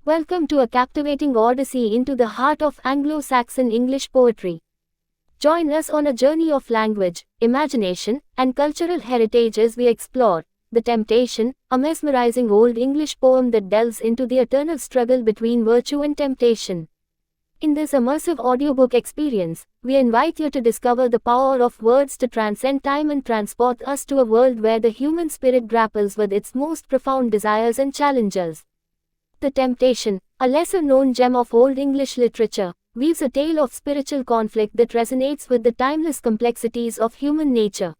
Welcome to a captivating odyssey into the heart of Anglo-Saxon English poetry. Join us on a journey of language, imagination, and cultural heritage as we explore The Temptation, a mesmerizing Old English poem that delves into the eternal struggle between virtue and temptation. In this immersive audiobook experience, we invite you to discover the power of words to transcend time and transport us to a world where the human spirit grapples with its most profound desires and challenges. The Temptation, a lesser-known gem of Old English literature, weaves a tale of spiritual conflict that resonates with the timeless complexities of human nature.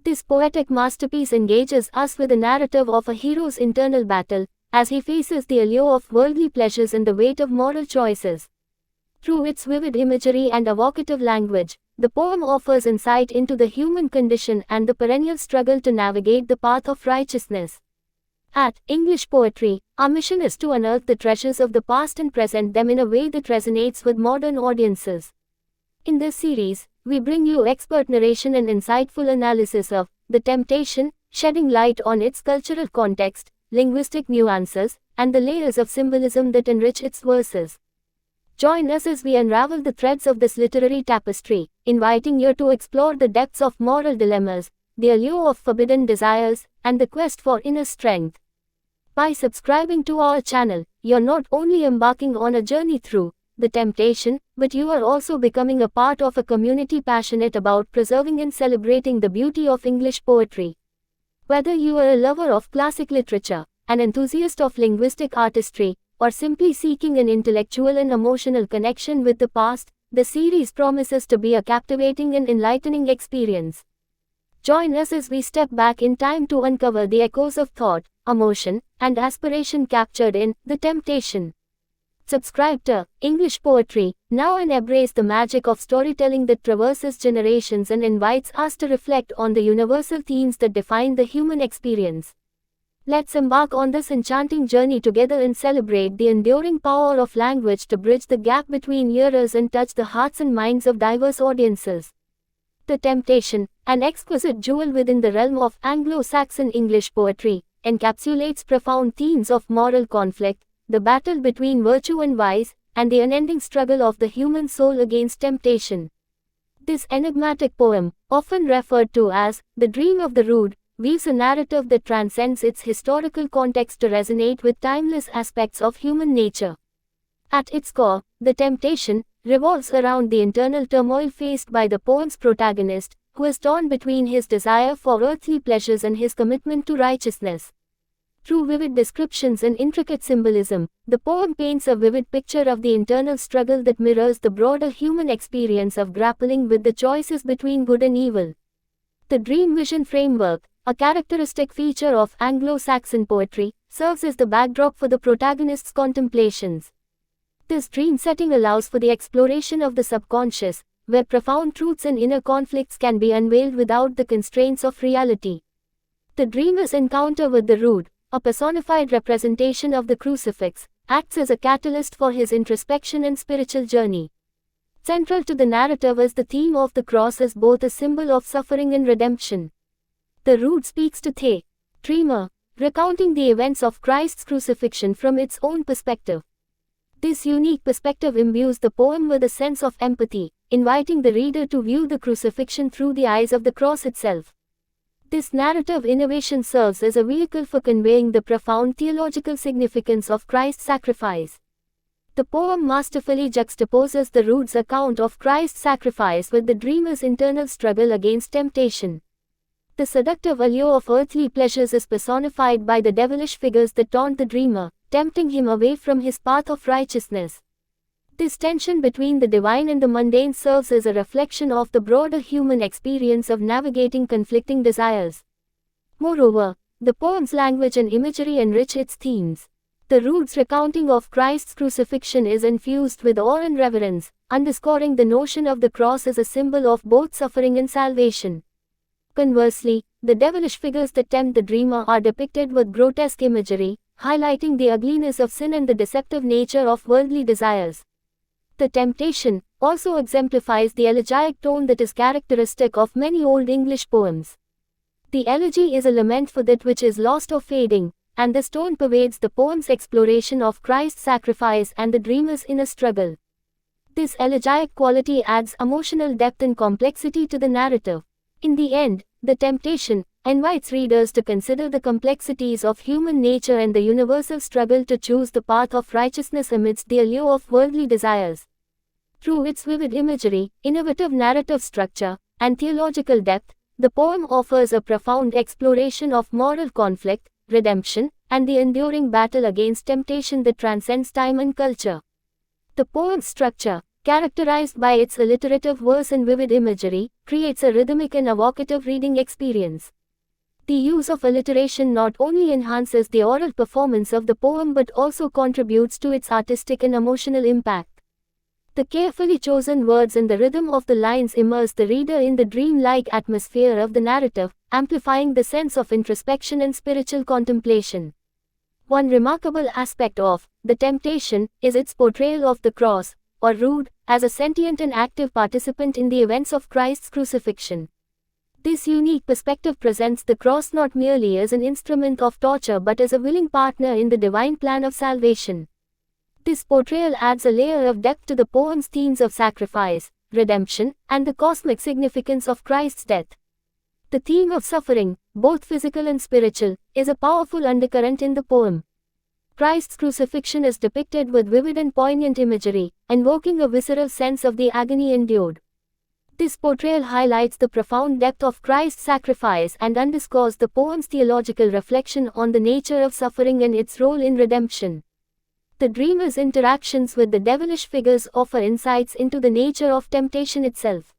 This poetic masterpiece engages us with a narrative of a hero's internal battle, as he faces the allure of worldly pleasures and the weight of moral choices. Through its vivid imagery and evocative language, the poem offers insight into the human condition and the perennial struggle to navigate the path of righteousness. At English Poetry, our mission is to unearth the treasures of the past and present them in a way that resonates with modern audiences. In this series, we bring you expert narration and insightful analysis of The Temptation, shedding light on its cultural context, linguistic nuances, and the layers of symbolism that enrich its verses. Join us as we unravel the threads of this literary tapestry, inviting you to explore the depths of moral dilemmas, the allure of forbidden desires, and the quest for inner strength. By subscribing to our channel, you're not only embarking on a journey through The Temptation, but you are also becoming a part of a community passionate about preserving and celebrating the beauty of English poetry. Whether you are a lover of classic literature, an enthusiast of linguistic artistry, or simply seeking an intellectual and emotional connection with the past, the series promises to be a captivating and enlightening experience. Join us as we step back in time to uncover the echoes of thought, emotion, and aspiration captured in The Temptation. Subscribe to English Poetry now and embrace the magic of storytelling that traverses generations and invites us to reflect on the universal themes that define the human experience. Let's embark on this enchanting journey together and celebrate the enduring power of language to bridge the gap between eras and touch the hearts and minds of diverse audiences. The Temptation, an exquisite jewel within the realm of Anglo-Saxon English poetry, encapsulates profound themes of moral conflict, the battle between virtue and vice, and the unending struggle of the human soul against temptation. This enigmatic poem, often referred to as The Dream of the Rood, weaves a narrative that transcends its historical context to resonate with timeless aspects of human nature. At its core, The Temptation revolves around the internal turmoil faced by the poem's protagonist, who is torn between his desire for earthly pleasures and his commitment to righteousness. Through vivid descriptions and intricate symbolism, the poem paints a vivid picture of the internal struggle that mirrors the broader human experience of grappling with the choices between good and evil. The dream vision framework, a characteristic feature of Anglo-Saxon poetry, serves as the backdrop for the protagonist's contemplations. This dream setting allows for the exploration of the subconscious, where profound truths and inner conflicts can be unveiled without the constraints of reality. The dreamer's encounter with the rood, a personified representation of the crucifix, acts as a catalyst for his introspection and spiritual journey. Central to the narrative is the theme of the cross as both a symbol of suffering and redemption. The rood speaks to the dreamer, recounting the events of Christ's crucifixion from its own perspective. This unique perspective imbues the poem with a sense of empathy, inviting the reader to view the crucifixion through the eyes of the cross itself. This narrative innovation serves as a vehicle for conveying the profound theological significance of Christ's sacrifice. The poem masterfully juxtaposes the rood's account of Christ's sacrifice with the dreamer's internal struggle against temptation. The seductive allure of earthly pleasures is personified by the devilish figures that taunt the dreamer, tempting him away from his path of righteousness. This tension between the divine and the mundane serves as a reflection of the broader human experience of navigating conflicting desires. Moreover, the poem's language and imagery enrich its themes. The rood's recounting of Christ's crucifixion is infused with awe and reverence, underscoring the notion of the cross as a symbol of both suffering and salvation. Conversely, the devilish figures that tempt the dreamer are depicted with grotesque imagery, highlighting the ugliness of sin and the deceptive nature of worldly desires. The Temptation also exemplifies the elegiac tone that is characteristic of many Old English poems. The elegy is a lament for that which is lost or fading, and this tone pervades the poem's exploration of Christ's sacrifice and the dreamer's inner struggle. This elegiac quality adds emotional depth and complexity to the narrative. In the end, The Temptation invites readers to consider the complexities of human nature and the universal struggle to choose the path of righteousness amidst the allure of worldly desires. Through its vivid imagery, innovative narrative structure, and theological depth, the poem offers a profound exploration of moral conflict, redemption, and the enduring battle against temptation that transcends time and culture. The poem's structure, characterized by its alliterative verse and vivid imagery, creates a rhythmic and evocative reading experience. The use of alliteration not only enhances the oral performance of the poem but also contributes to its artistic and emotional impact. The carefully chosen words and the rhythm of the lines immerse the reader in the dream-like atmosphere of the narrative, amplifying the sense of introspection and spiritual contemplation. One remarkable aspect of The Temptation is its portrayal of the cross, or rood, as a sentient and active participant in the events of Christ's crucifixion. This unique perspective presents the cross not merely as an instrument of torture but as a willing partner in the divine plan of salvation. This portrayal adds a layer of depth to the poem's themes of sacrifice, redemption, and the cosmic significance of Christ's death. The theme of suffering, both physical and spiritual, is a powerful undercurrent in the poem. Christ's crucifixion is depicted with vivid and poignant imagery, invoking a visceral sense of the agony endured. This portrayal highlights the profound depth of Christ's sacrifice and underscores the poem's theological reflection on the nature of suffering and its role in redemption. The dreamer's interactions with the devilish figures offer insights into the nature of temptation itself.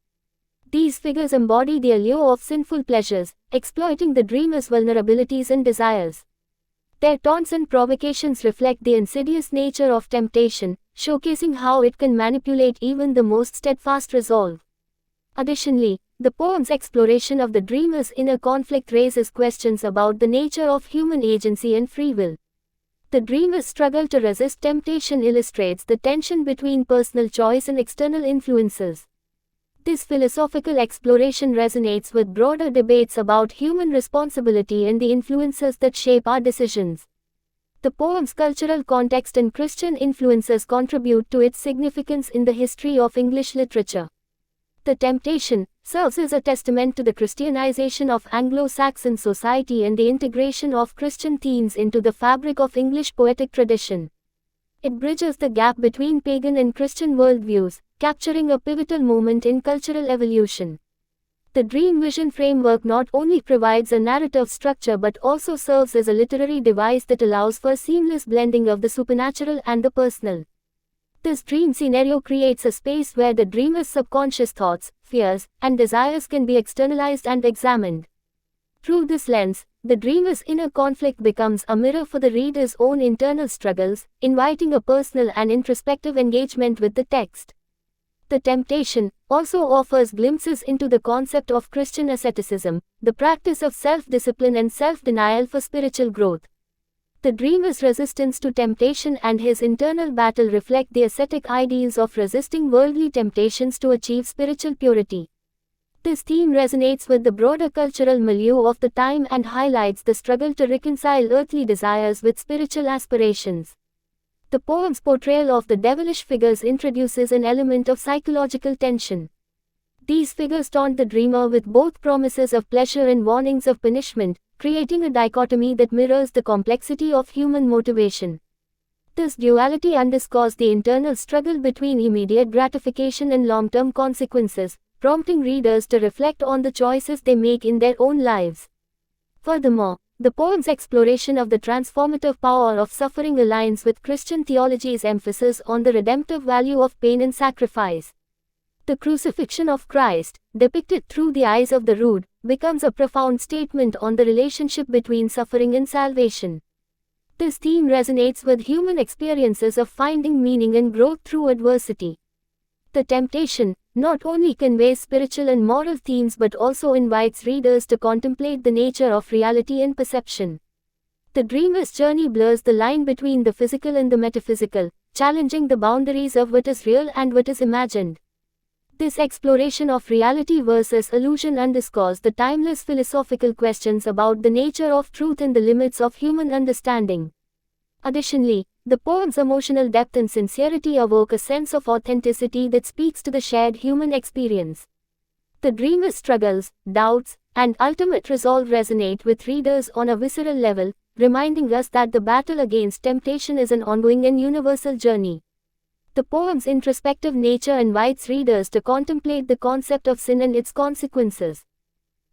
These figures embody the allure of sinful pleasures, exploiting the dreamer's vulnerabilities and desires. Their taunts and provocations reflect the insidious nature of temptation, showcasing how it can manipulate even the most steadfast resolve. Additionally, the poem's exploration of the dreamer's inner conflict raises questions about the nature of human agency and free will. The dreamer's struggle to resist temptation illustrates the tension between personal choice and external influences. This philosophical exploration resonates with broader debates about human responsibility and the influences that shape our decisions. The poem's cultural context and Christian influences contribute to its significance in the history of English literature. The Temptation serves as a testament to the Christianization of Anglo-Saxon society and the integration of Christian themes into the fabric of English poetic tradition. It bridges the gap between pagan and Christian worldviews, capturing a pivotal moment in cultural evolution. The dream vision framework not only provides a narrative structure but also serves as a literary device that allows for seamless blending of the supernatural and the personal. This dream scenario creates a space where the dreamer's subconscious thoughts, fears, and desires can be externalized and examined. Through this lens, the dreamer's inner conflict becomes a mirror for the reader's own internal struggles, inviting a personal and introspective engagement with the text. The Temptation also offers glimpses into the concept of Christian asceticism, the practice of self-discipline and self-denial for spiritual growth. The dreamer's resistance to temptation and his internal battle reflect the ascetic ideals of resisting worldly temptations to achieve spiritual purity. This theme resonates with the broader cultural milieu of the time and highlights the struggle to reconcile earthly desires with spiritual aspirations. The poem's portrayal of the devilish figures introduces an element of psychological tension. These figures taunt the dreamer with both promises of pleasure and warnings of punishment, creating a dichotomy that mirrors the complexity of human motivation. This duality underscores the internal struggle between immediate gratification and long-term consequences, prompting readers to reflect on the choices they make in their own lives. Furthermore, the poem's exploration of the transformative power of suffering aligns with Christian theology's emphasis on the redemptive value of pain and sacrifice. The crucifixion of Christ, depicted through the eyes of the rood, becomes a profound statement on the relationship between suffering and salvation. This theme resonates with human experiences of finding meaning and growth through adversity. The Temptation not only conveys spiritual and moral themes but also invites readers to contemplate the nature of reality and perception. The dreamer's journey blurs the line between the physical and the metaphysical, challenging the boundaries of what is real and what is imagined. This exploration of reality versus illusion underscores the timeless philosophical questions about the nature of truth and the limits of human understanding. Additionally, the poem's emotional depth and sincerity evoke a sense of authenticity that speaks to the shared human experience. The dreamer's struggles, doubts, and ultimate resolve resonate with readers on a visceral level, reminding us that the battle against temptation is an ongoing and universal journey. The poem's introspective nature invites readers to contemplate the concept of sin and its consequences.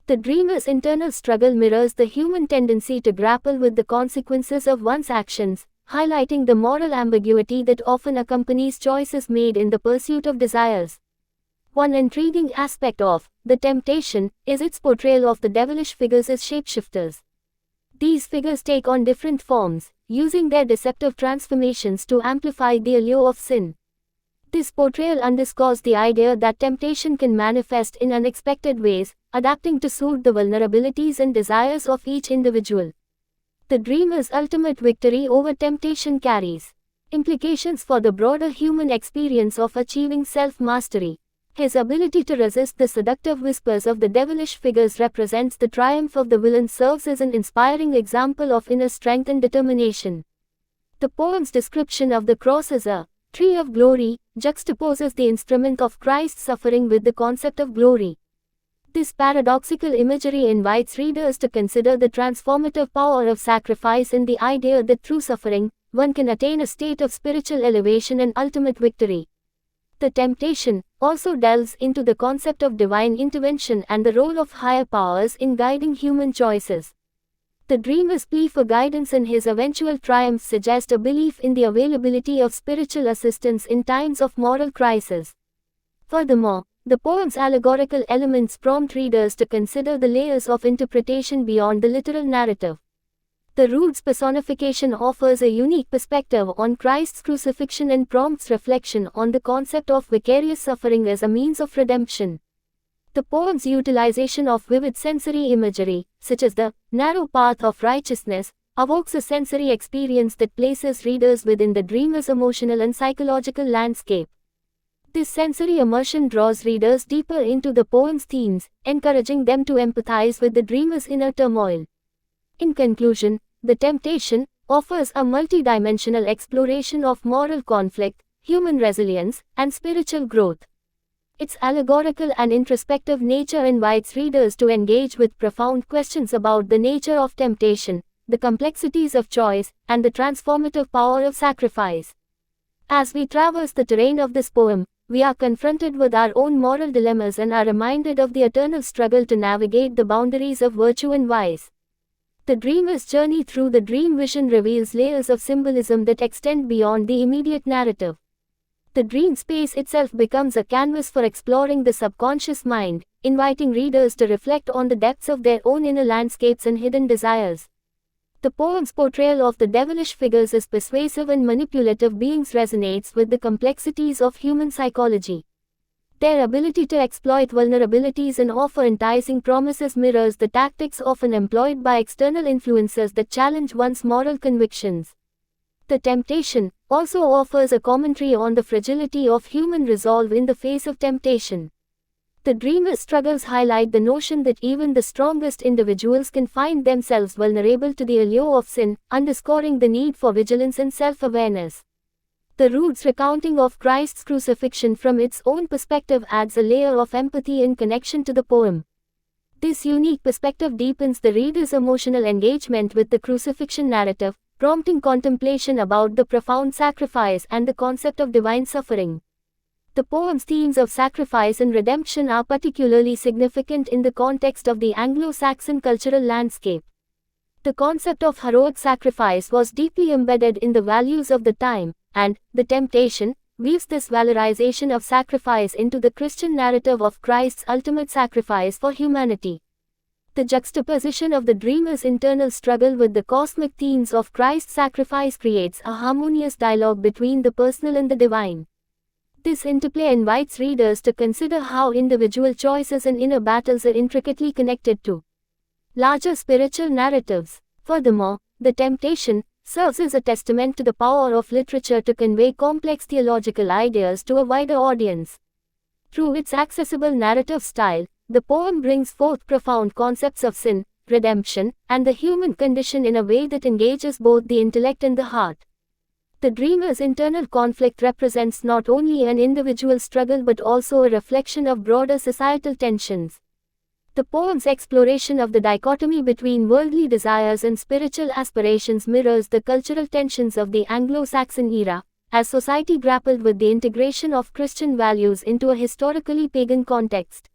The dreamer's internal struggle mirrors the human tendency to grapple with the consequences of one's actions, highlighting the moral ambiguity that often accompanies choices made in the pursuit of desires. One intriguing aspect of The Temptation is its portrayal of the devilish figures as shapeshifters. These figures take on different forms, using their deceptive transformations to amplify the allure of sin. This portrayal underscores the idea that temptation can manifest in unexpected ways, adapting to suit the vulnerabilities and desires of each individual. The dreamer's ultimate victory over temptation carries implications for the broader human experience of achieving self-mastery. His ability to resist the seductive whispers of the devilish figures represents the triumph of the villain, serves as an inspiring example of inner strength and determination. The poem's description of the cross as a tree of glory juxtaposes the instrument of Christ's suffering with the concept of glory. This paradoxical imagery invites readers to consider the transformative power of sacrifice and the idea that through suffering, one can attain a state of spiritual elevation and ultimate victory. The Temptation also delves into the concept of divine intervention and the role of higher powers in guiding human choices. The dreamer's plea for guidance and his eventual triumph suggest a belief in the availability of spiritual assistance in times of moral crisis. Furthermore, the poem's allegorical elements prompt readers to consider the layers of interpretation beyond the literal narrative. The Rood's personification offers a unique perspective on Christ's crucifixion and prompts reflection on the concept of vicarious suffering as a means of redemption. The poem's utilization of vivid sensory imagery, such as the narrow path of righteousness, evokes a sensory experience that places readers within the dreamer's emotional and psychological landscape. This sensory immersion draws readers deeper into the poem's themes, encouraging them to empathize with the dreamer's inner turmoil. In conclusion, The Temptation offers a multidimensional exploration of moral conflict, human resilience, and spiritual growth. Its allegorical and introspective nature invites readers to engage with profound questions about the nature of temptation, the complexities of choice, and the transformative power of sacrifice. As we traverse the terrain of this poem, we are confronted with our own moral dilemmas and are reminded of the eternal struggle to navigate the boundaries of virtue and vice. The dreamer's journey through the dream vision reveals layers of symbolism that extend beyond the immediate narrative. The dream space itself becomes a canvas for exploring the subconscious mind, inviting readers to reflect on the depths of their own inner landscapes and hidden desires. The poem's portrayal of the devilish figures as persuasive and manipulative beings resonates with the complexities of human psychology. Their ability to exploit vulnerabilities and offer enticing promises mirrors the tactics often employed by external influences that challenge one's moral convictions. The Temptation also offers a commentary on the fragility of human resolve in the face of temptation. The dreamer's struggles highlight the notion that even the strongest individuals can find themselves vulnerable to the allure of sin, underscoring the need for vigilance and self-awareness. The Rood's recounting of Christ's crucifixion from its own perspective adds a layer of empathy and connection to the poem. This unique perspective deepens the reader's emotional engagement with the crucifixion narrative, prompting contemplation about the profound sacrifice and the concept of divine suffering. The poem's themes of sacrifice and redemption are particularly significant in the context of the Anglo-Saxon cultural landscape. The concept of heroic sacrifice was deeply embedded in the values of the time, and The Temptation weaves this valorization of sacrifice into the Christian narrative of Christ's ultimate sacrifice for humanity. The juxtaposition of the dreamer's internal struggle with the cosmic themes of Christ's sacrifice creates a harmonious dialogue between the personal and the divine. This interplay invites readers to consider how individual choices and inner battles are intricately connected to larger spiritual narratives. Furthermore, The Temptation serves as a testament to the power of literature to convey complex theological ideas to a wider audience. Through its accessible narrative style, the poem brings forth profound concepts of sin, redemption, and the human condition in a way that engages both the intellect and the heart. The dreamer's internal conflict represents not only an individual struggle but also a reflection of broader societal tensions. The poem's exploration of the dichotomy between worldly desires and spiritual aspirations mirrors the cultural tensions of the Anglo-Saxon era, as society grappled with the integration of Christian values into a historically pagan context.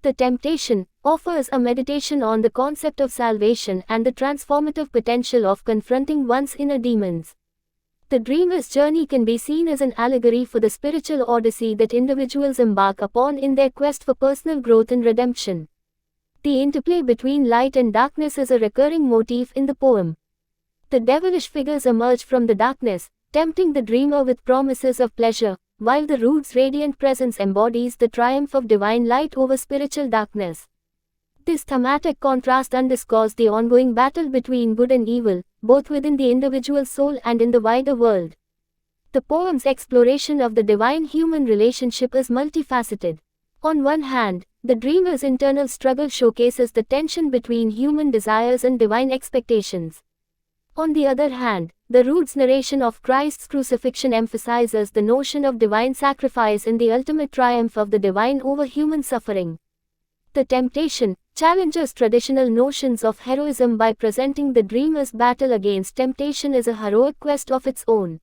The Temptation offers a meditation on the concept of salvation and the transformative potential of confronting one's inner demons. The dreamer's journey can be seen as an allegory for the spiritual odyssey that individuals embark upon in their quest for personal growth and redemption. The interplay between light and darkness is a recurring motif in the poem. The devilish figures emerge from the darkness, tempting the dreamer with promises of pleasure, while the root's radiant presence embodies the triumph of divine light over spiritual darkness. This thematic contrast underscores the ongoing battle between good and evil, both within the individual soul and in the wider world. The poem's exploration of the divine-human relationship is multifaceted. On one hand, the dreamer's internal struggle showcases the tension between human desires and divine expectations. On the other hand, the Rood's narration of Christ's crucifixion emphasizes the notion of divine sacrifice and the ultimate triumph of the divine over human suffering. The Temptation challenges traditional notions of heroism by presenting the dreamer's battle against temptation as a heroic quest of its own.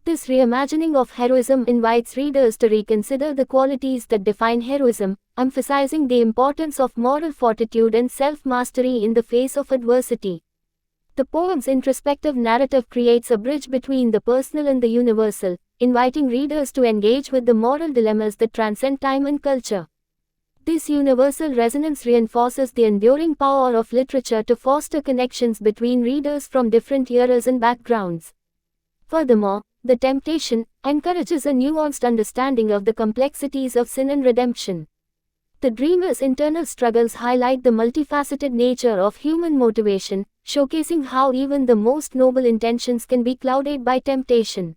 This reimagining of heroism invites readers to reconsider the qualities that define heroism, emphasizing the importance of moral fortitude and self-mastery in the face of adversity. The poem's introspective narrative creates a bridge between the personal and the universal, inviting readers to engage with the moral dilemmas that transcend time and culture. This universal resonance reinforces the enduring power of literature to foster connections between readers from different eras and backgrounds. Furthermore, The Temptation encourages a nuanced understanding of the complexities of sin and redemption. The dreamer's internal struggles highlight the multifaceted nature of human motivation, showcasing how even the most noble intentions can be clouded by temptation.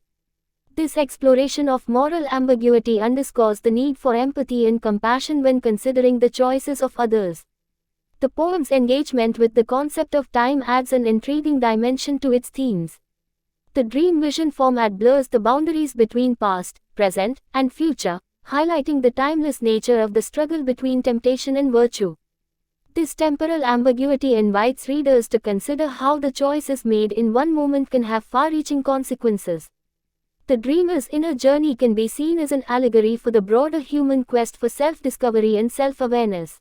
This exploration of moral ambiguity underscores the need for empathy and compassion when considering the choices of others. The poem's engagement with the concept of time adds an intriguing dimension to its themes. The dream vision format blurs the boundaries between past, present, and future, highlighting the timeless nature of the struggle between temptation and virtue. This temporal ambiguity invites readers to consider how the choices made in one moment can have far-reaching consequences. The dreamer's inner journey can be seen as an allegory for the broader human quest for self-discovery and self-awareness.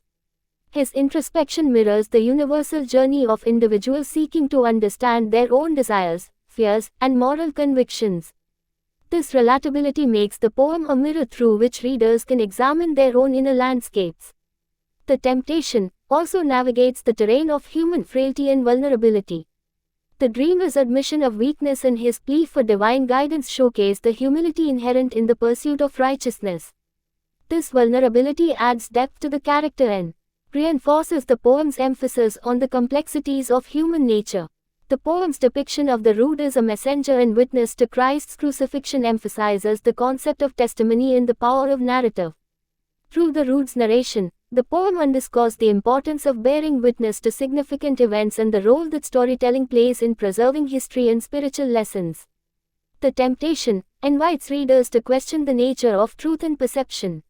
His introspection mirrors the universal journey of individuals seeking to understand their own desires, fears, and moral convictions. This relatability makes the poem a mirror through which readers can examine their own inner landscapes. The Temptation also navigates the terrain of human frailty and vulnerability. The dreamer's admission of weakness and his plea for divine guidance showcase the humility inherent in the pursuit of righteousness. This vulnerability adds depth to the character and reinforces the poem's emphasis on the complexities of human nature. The poem's depiction of the Rood as a messenger and witness to Christ's crucifixion emphasizes the concept of testimony and the power of narrative. Through the Rood's narration, the poem underscores the importance of bearing witness to significant events and the role that storytelling plays in preserving history and spiritual lessons. The Temptation invites readers to question the nature of truth and perception.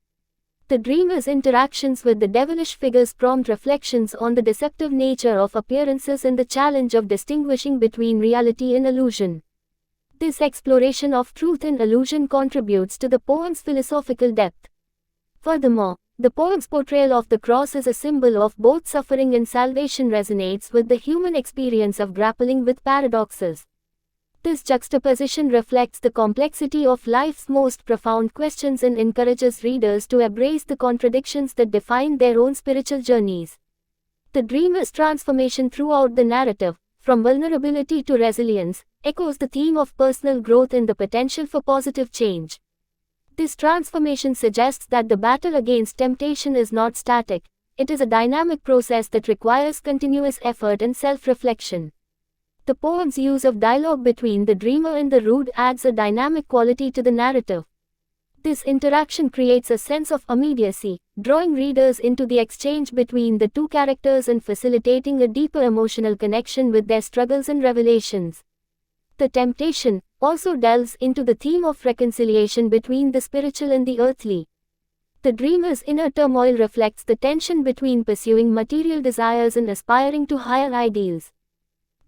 The dreamer's interactions with the devilish figures prompt reflections on the deceptive nature of appearances and the challenge of distinguishing between reality and illusion. This exploration of truth and illusion contributes to the poem's philosophical depth. Furthermore, the poem's portrayal of the cross as a symbol of both suffering and salvation resonates with the human experience of grappling with paradoxes. This juxtaposition reflects the complexity of life's most profound questions and encourages readers to embrace the contradictions that define their own spiritual journeys. The dreamer's transformation throughout the narrative, from vulnerability to resilience, echoes the theme of personal growth and the potential for positive change. This transformation suggests that the battle against temptation is not static, it is a dynamic process that requires continuous effort and self-reflection. The poem's use of dialogue between the dreamer and the Rood adds a dynamic quality to the narrative. This interaction creates a sense of immediacy, drawing readers into the exchange between the two characters and facilitating a deeper emotional connection with their struggles and revelations. The Temptation also delves into the theme of reconciliation between the spiritual and the earthly. The dreamer's inner turmoil reflects the tension between pursuing material desires and aspiring to higher ideals.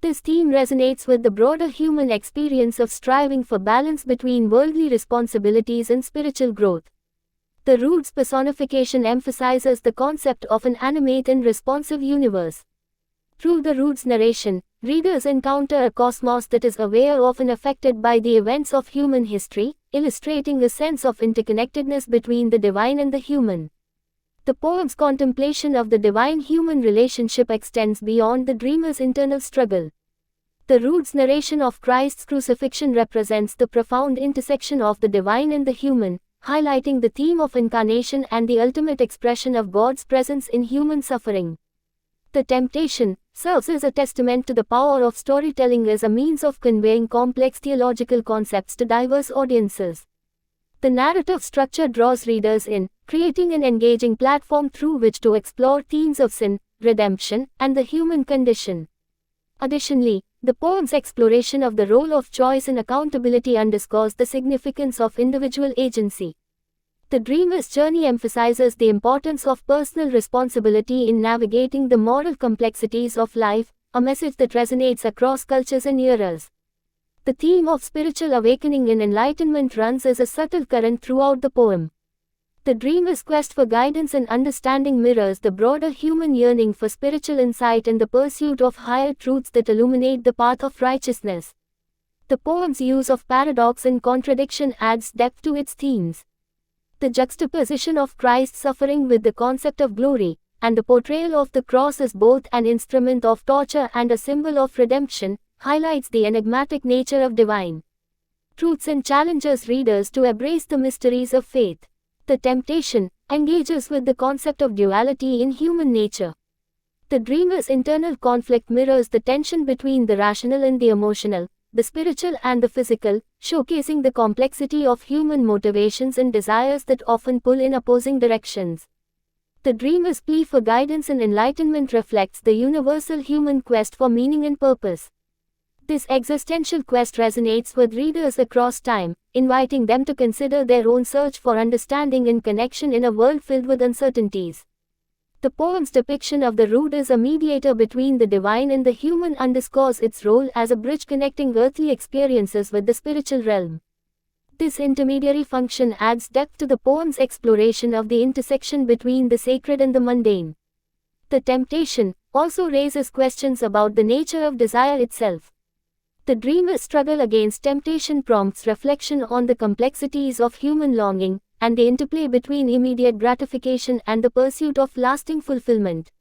This theme resonates with the broader human experience of striving for balance between worldly responsibilities and spiritual growth. The Rood's personification emphasizes the concept of an animate and responsive universe. Through the Rood's narration, readers encounter a cosmos that is aware of and affected by the events of human history, illustrating a sense of interconnectedness between the divine and the human. The poem's contemplation of the divine-human relationship extends beyond the dreamer's internal struggle. The Rood's narration of Christ's crucifixion represents the profound intersection of the divine and the human, highlighting the theme of incarnation and the ultimate expression of God's presence in human suffering. The Temptation serves as a testament to the power of storytelling as a means of conveying complex theological concepts to diverse audiences. The narrative structure draws readers in, creating an engaging platform through which to explore themes of sin, redemption, and the human condition. Additionally, the poem's exploration of the role of choice and accountability underscores the significance of individual agency. The dreamer's journey emphasizes the importance of personal responsibility in navigating the moral complexities of life, a message that resonates across cultures and eras. The theme of spiritual awakening and enlightenment runs as a subtle current throughout the poem. The dreamer's quest for guidance and understanding mirrors the broader human yearning for spiritual insight and the pursuit of higher truths that illuminate the path of righteousness. The poem's use of paradox and contradiction adds depth to its themes. The juxtaposition of Christ's suffering with the concept of glory, and the portrayal of the cross as both an instrument of torture and a symbol of redemption, highlights the enigmatic nature of divine truths and challenges readers to embrace the mysteries of faith. The Temptation engages with the concept of duality in human nature. The dreamer's internal conflict mirrors the tension between the rational and the emotional, the spiritual and the physical, showcasing the complexity of human motivations and desires that often pull in opposing directions. The dreamer's plea for guidance and enlightenment reflects the universal human quest for meaning and purpose. This existential quest resonates with readers across time, inviting them to consider their own search for understanding and connection in a world filled with uncertainties. The poem's depiction of the Rood as a mediator between the divine and the human underscores its role as a bridge connecting earthly experiences with the spiritual realm. This intermediary function adds depth to the poem's exploration of the intersection between the sacred and the mundane. The Temptation also raises questions about the nature of desire itself. The dreamer's struggle against temptation prompts reflection on the complexities of human longing, and the interplay between immediate gratification and the pursuit of lasting fulfillment.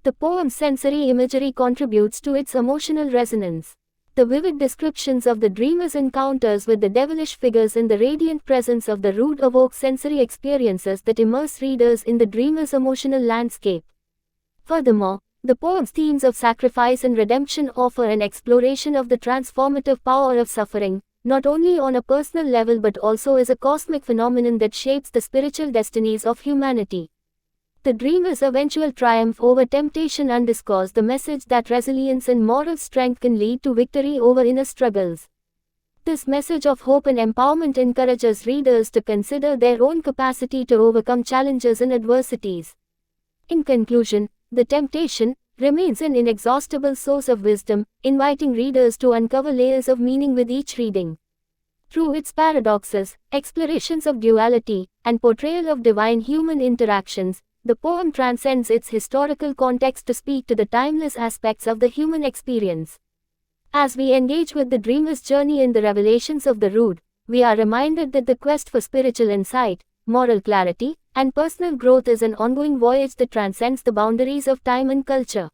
The poem's sensory imagery contributes to its emotional resonance. The vivid descriptions of the dreamer's encounters with the devilish figures and the radiant presence of the Rood evoke sensory experiences that immerse readers in the dreamer's emotional landscape. Furthermore, the poem's themes of sacrifice and redemption offer an exploration of the transformative power of suffering, not only on a personal level but also as a cosmic phenomenon that shapes the spiritual destinies of humanity. The dreamer's eventual triumph over temptation underscores the message that resilience and moral strength can lead to victory over inner struggles. This message of hope and empowerment encourages readers to consider their own capacity to overcome challenges and adversities. In conclusion, The Temptation remains an inexhaustible source of wisdom, inviting readers to uncover layers of meaning with each reading. Through its paradoxes, explorations of duality, and portrayal of divine-human interactions, the poem transcends its historical context to speak to the timeless aspects of the human experience. As we engage with the dreamer's journey in the revelations of the Rood, we are reminded that the quest for spiritual insight, moral clarity, and personal growth is an ongoing voyage that transcends the boundaries of time and culture.